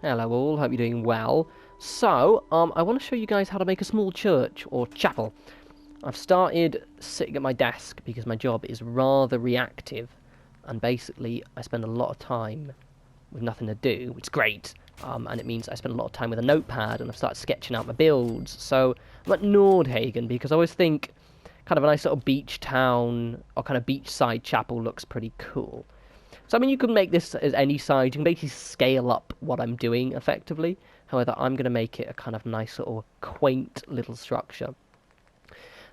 Hello all, hope you're doing well. So, I want to show you guys how to make a small church, or chapel. I've started sitting at my desk because my job is rather reactive, and basically I spend a lot of time with nothing to do, which is great, and it means I spend a lot of time with a notepad, and I've started sketching out my builds. So, I'm at Nordhagen because I always think kind of a nice little beach town, or kind of beachside chapel looks pretty cool. So, I mean, you can make this as any size. You can basically scale up what I'm doing, effectively. However, I'm going to make it a kind of nice little quaint little structure.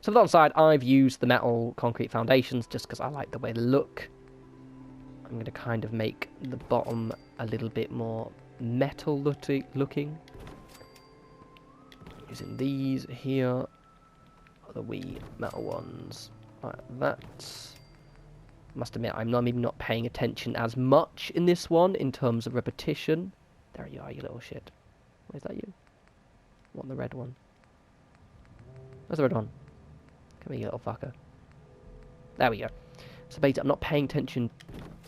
So, for the outside, I've used the metal concrete foundations just because I like the way they look. I'm going to kind of make the bottom a little bit more metal looking. Using these here, the wee metal ones, like that. Must admit, I'm maybe not paying attention as much in this one in terms of repetition. There you are, you little shit. Where's that you? I want the red one. Where's the red one? Come here, you little fucker. There we go. So basically, I'm not paying attention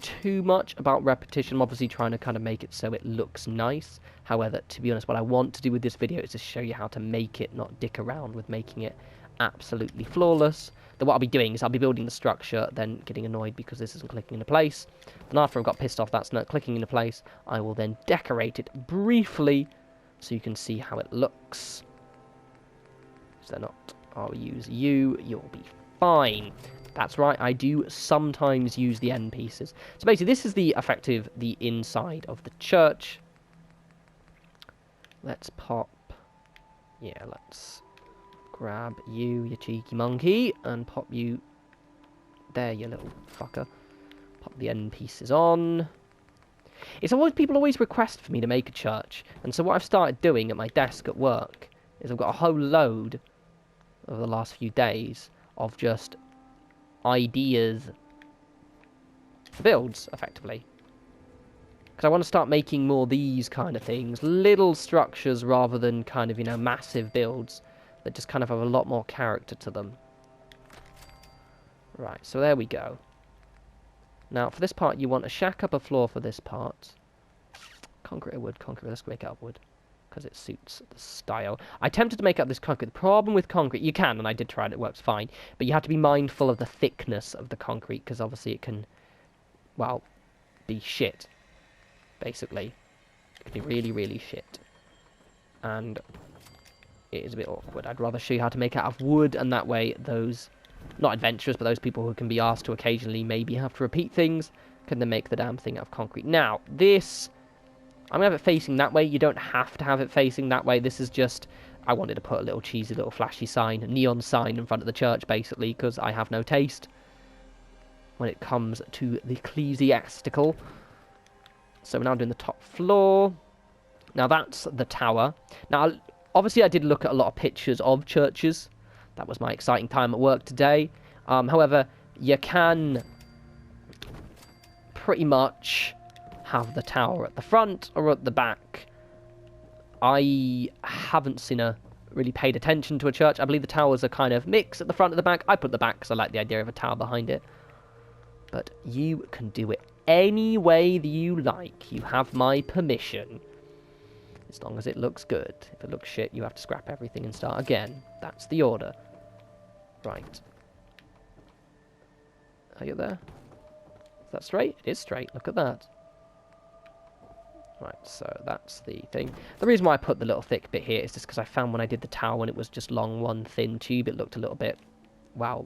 too much about repetition. I'm obviously trying to kind of make it so it looks nice. However, to be honest, what I want to do with this video is to show you how to make it, not dick around with making it absolutely flawless. Then what I'll be doing is I'll be building the structure, then getting annoyed because this isn't clicking into place. And after I've got pissed off that's not clicking into place, I will then decorate it briefly so you can see how it looks. Is there not? I'll use you. You'll be fine. That's right, I do sometimes use the end pieces. So basically, this is the inside of the church. Let's pop... Yeah, let's grab you, you cheeky monkey, and pop you there, you little fucker. Pop the end pieces on. It's always, people always request for me to make a church, and so what I've started doing at my desk at work is I've got a whole load over the last few days of just ideas for builds, effectively. Because I want to start making more these kind of things, little structures rather than kind of, you know, massive builds that just kind of have a lot more character to them. Right, so there we go. Now, for this part, you want a shack up a floor for this part. Concrete or wood? Concrete. Let's make it up wood, because it suits the style. I attempted to make up this concrete. The problem with concrete, you can, and I did try it, it works fine, but you have to be mindful of the thickness of the concrete, because obviously it can, well, be shit, basically. It can be really, really shit. And it is a bit awkward. I'd rather show you how to make it out of wood, and that way those, not adventurers, but those people who can be asked to occasionally maybe have to repeat things, can then make the damn thing out of concrete. Now, this... I'm going to have it facing that way. You don't have to have it facing that way. This is just... I wanted to put a little cheesy, little flashy sign, a neon sign in front of the church, basically, because I have no taste when it comes to the ecclesiastical. So we're now doing the top floor. Now, that's the tower. Now, obviously, I did look at a lot of pictures of churches. That was my exciting time at work today. However, you can pretty much have the tower at the front or at the back. I haven't seen really paid attention to a church. I believe the towers are kind of mixed at the front and the back. I put the back because I like the idea of a tower behind it. But you can do it any way that you like. You have my permission. As long as it looks good. If it looks shit, you have to scrap everything and start again. That's the order. Right. Are you there? Is that straight? It is straight. Look at that. Right, so that's the thing. The reason why I put the little thick bit here is just because I found when I did the tower and it was just long, one thin tube, it looked a little bit, well,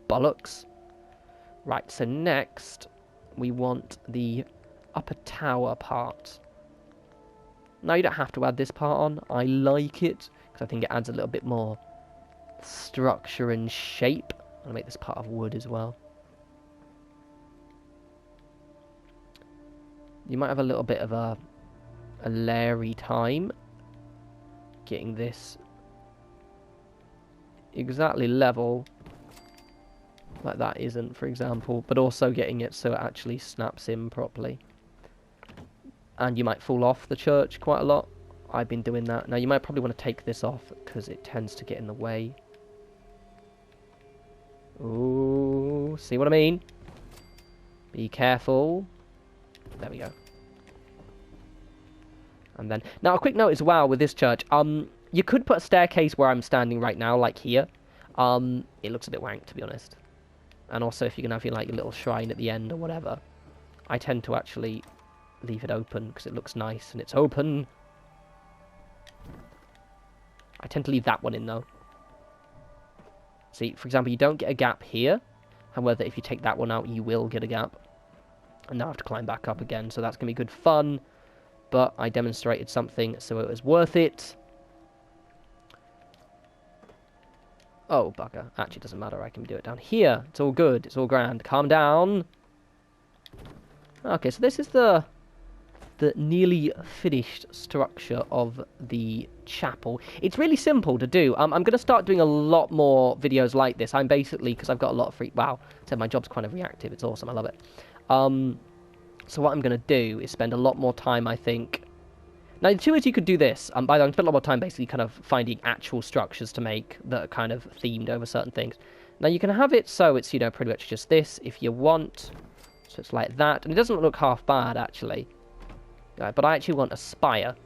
bollocks. Right, so next we want the upper tower part. Now, you don't have to add this part on. I like it because I think it adds a little bit more structure and shape. I'm going to make this part of wood as well. You might have a little bit of a leery time getting this exactly level, like that isn't, for example, but also getting it so it actually snaps in properly. And you might fall off the church quite a lot. I've been doing that. Now, you might probably want to take this off because it tends to get in the way. Ooh, see what I mean? Be careful. There we go. And then, now a quick note as well with this church. You could put a staircase where I'm standing right now, like here. It looks a bit wank, to be honest. And also, if you're gonna have your like your little shrine at the end or whatever, I tend to actually leave it open because it looks nice and it's open. I tend to leave that one in though. See, for example, you don't get a gap here. However, if you take that one out, you will get a gap. And now I have to climb back up again, so that's going to be good fun. But I demonstrated something, so it was worth it. Oh, bugger. Actually, it doesn't matter. I can do it down here. It's all good. It's all grand. Calm down. Okay, so this is the nearly finished structure of the chapel. It's really simple to do. I'm going to start doing a lot more videos like this. I'm basically, because I've got a lot of free... Wow, so my job's kind of reactive. It's awesome. I love it. So what I'm going to do is spend a lot more time, I think... Now, the two ways you could do this. By the way, I'm going to spend a lot more time basically kind of finding actual structures to make that are kind of themed over certain things. Now, you can have it so it's, you know, pretty much just this if you want. So it's like that. And it doesn't look half bad, actually. But I actually want a spire.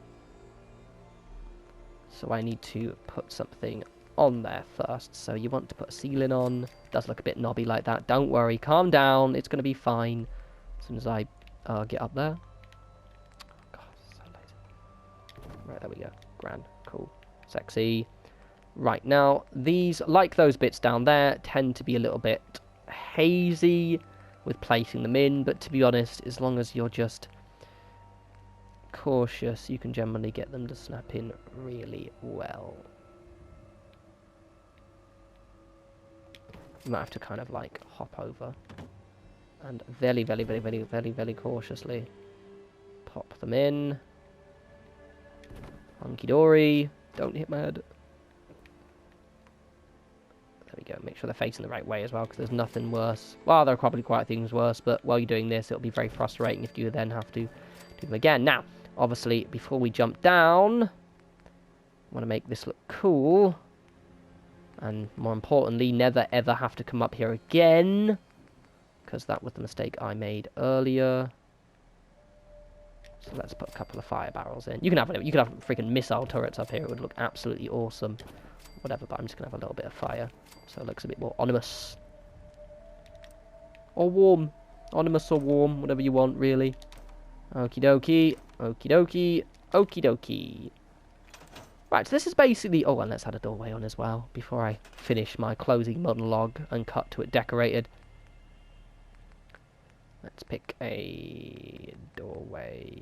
So I need to put something on there first. So you want to put a ceiling on. Does look a bit knobby like that. Don't worry. Calm down. It's going to be fine. As soon as I get up there. God, so lazy. Right, there we go. Grand. Cool. Sexy. Right, now, these, like those bits down there, tend to be a little bit hazy with placing them in. But to be honest, as long as you're just... cautious, you can generally get them to snap in really well. You might have to kind of like hop over and very, very, very, very, very, very cautiously pop them in. Hunky dory. Don't hit my head. There we go. Make sure they're facing the right way as well, because there's nothing worse. Well, there are probably quite things worse, but while you're doing this, it'll be very frustrating if you then have to do them again. Now, obviously, before we jump down, I want to make this look cool. And more importantly, never ever have to come up here again. Because that was the mistake I made earlier. So let's put a couple of fire barrels in. You can have freaking missile turrets up here. It would look absolutely awesome. Whatever, but I'm just going to have a little bit of fire. So it looks a bit more ominous. Or warm. Ominous or warm, whatever you want, really. Okie dokie. Okie dokie. Okie dokie. Right, so this is basically... Oh, and let's add a doorway on as well before I finish my closing monologue and cut to it decorated. Let's pick a doorway.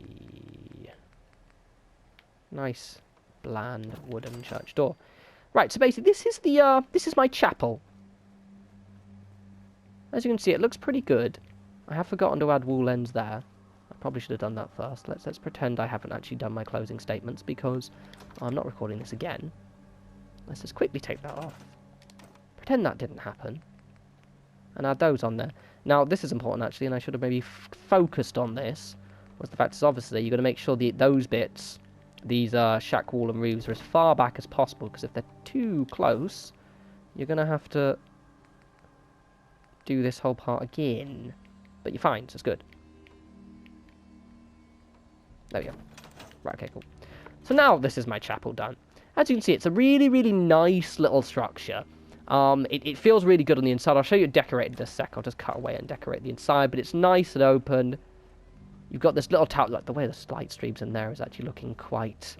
Nice, bland wooden church door. Right, so basically this is my chapel. As you can see, it looks pretty good. I have forgotten to add wool ends there. Probably should have done that first. Let's pretend I haven't actually done my closing statements because I'm not recording this again. Let's just quickly take that off. Pretend that didn't happen. And add those on there. Now, this is important actually, and I should have maybe focused on this. Was the fact is obviously you've got to make sure those bits, these shack wall and roofs, are as far back as possible, because if they're too close, you're going to have to do this whole part again. But you're fine, so it's good. There we go. Right, okay, cool. So now this is my chapel done. As you can see, it's a really, really nice little structure. It feels really good on the inside. I'll show you it decorated in a sec. I'll just cut away and decorate the inside, but it's nice and open. You've got this little tower, like the way the light streams in there is actually looking quite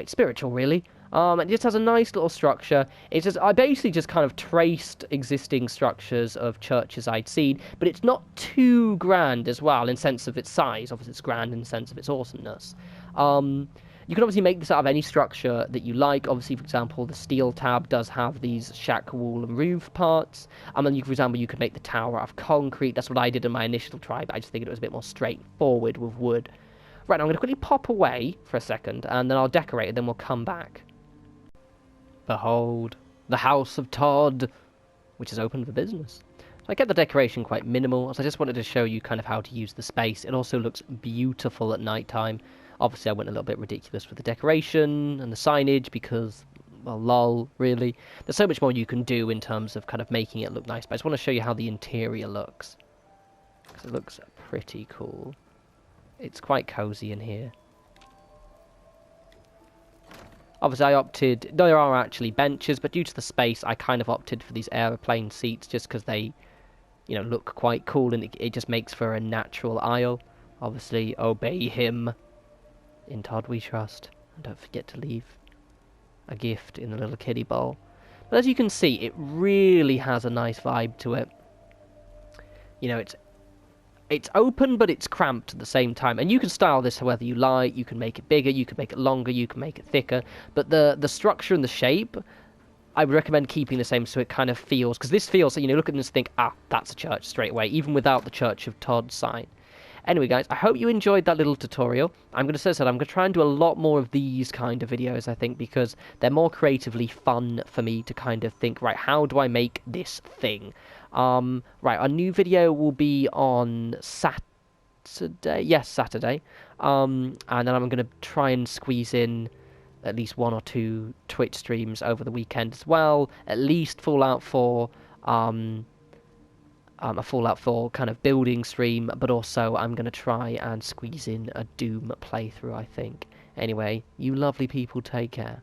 spiritual, really. It just has a nice little structure. It's just, I basically just kind of traced existing structures of churches I'd seen, but it's not too grand as well in sense of its size. Obviously, it's grand in the sense of its awesomeness. You can obviously make this out of any structure that you like. Obviously, for example, the steel tab does have these shack wall and roof parts. And then, for example, you could make the tower out of concrete. That's what I did in my initial try, but I just figured it was a bit more straightforward with wood. Right, now I'm going to quickly pop away for a second, and then I'll decorate it, then we'll come back. Behold, the House of Todd, which is open for business. So I kept the decoration quite minimal, so I just wanted to show you kind of how to use the space. It also looks beautiful at night time. Obviously, I went a little bit ridiculous with the decoration and the signage because, well, lol, really. There's so much more you can do in terms of kind of making it look nice, but I just want to show you how the interior looks. Because it looks pretty cool. It's quite cozy in here. Obviously, I opted... There are actually benches, but due to the space, I kind of opted for these aeroplane seats just because they, you know, look quite cool, and it just makes for a natural aisle. Obviously, obey him. In Todd we trust. And don't forget to leave a gift in the little kiddie bowl. But as you can see, it really has a nice vibe to it. You know, it's open, but it's cramped at the same time. And you can style this however you like. You can make it bigger, you can make it longer, you can make it thicker. But the structure and the shape, I would recommend keeping the same so it kind of feels... Because this feels, you know, look at this and think, ah, that's a church straight away, even without the Church of Todd sign. Anyway, guys, I hope you enjoyed that little tutorial. I'm going to I'm going to try and do a lot more of these kind of videos, I think, because they're more creatively fun for me to kind of think, right, how do I make this thing? Right, our new video will be on Saturday. Yes, Saturday. And then I'm going to try and squeeze in at least 1 or 2 Twitch streams over the weekend as well. At least Fallout 4, a Fallout 4 kind of building stream, but also I'm going to try and squeeze in a Doom playthrough, I think. Anyway, you lovely people, take care.